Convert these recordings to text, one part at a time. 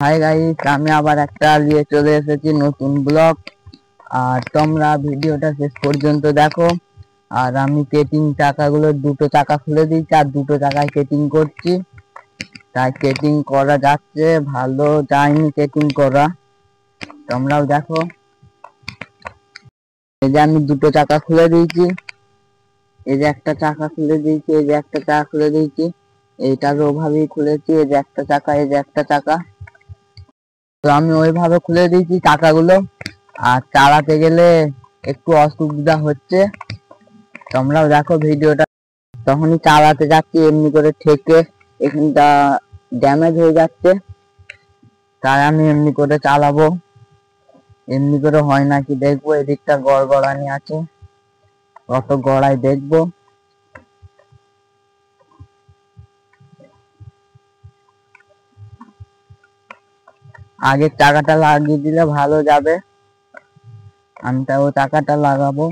Hi guys, আমি আবার একটা নিয়ে চলে এসেছি নতুন ব্লগ। আর তোমরা ভিডিওটা শেষ পর্যন্ত দেখো। আর আমি কেটিং চাকাগুলো দুটো চাকা খুলে দিয়েছি আর দুটো চাকায় কেটিং করছি। তাই কেটিং করা যাচ্ছে, ভালো যায়নি কেটিং করা, তোমরাও দেখো। এই যে আমি দুটো চাকা খুলে দিয়েছি, এই যে একটা চাকা খুলে দিয়েছি, এই যে একটা চাকা খুলে দিয়েছি, এইটার ওভাবেই খুলেছি। এই যে একটা চাকা, এই যে একটা চাকা, তো আমি ওইভাবে খুলে দিয়েছি চাকাগুলো। আর চালাতে গেলে একটু অসুবিধা হচ্ছে, তোমরাও দেখো ভিডিওটা। তখনই চালাতে যাচ্ছি, এমনি করে ঠেকে এখানটা ড্যামেজ হয়ে যাচ্ছে, তাই আমি এমনি করে চালাবো। এমনি করে হয় নাকি দেখবো। এদিকটা গড়গড়ানি আছে, কত গড়াই দেখবো। আগে চাকাটা লাগিয়ে দিলে ভালো যাবে, আমি তাও চাকাটা লাগাবো।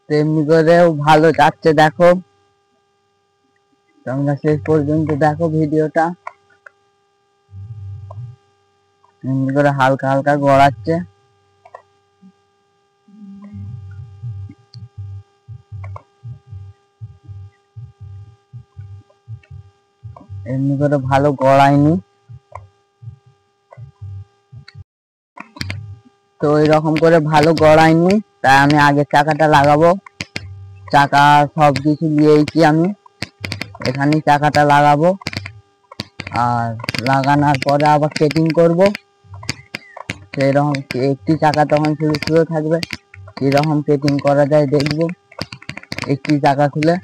তেমনি করেও ভালো যাচ্ছে, দেখো তোমরা শেষ পর্যন্ত দেখো ভিডিওটা। এমনি করে হালকা হালকা গড়াচ্ছে। এমনি করে ভালো গড়ায়নি, তো এরকম করে ভালো গড়ায়নি, তাই আমি আগে চাকাটা লাগাবো। চাকা সব কিছু নিয়েছি আমি, এখানে চাকাটা লাগাবো। আর লাগানোর পরে আবার সেটিং করব। সেরকম একটি চাকা তখন শুরু থাকবে, কিরকম সেটিং করা যায় দেখবো। একটি চাকা খুলে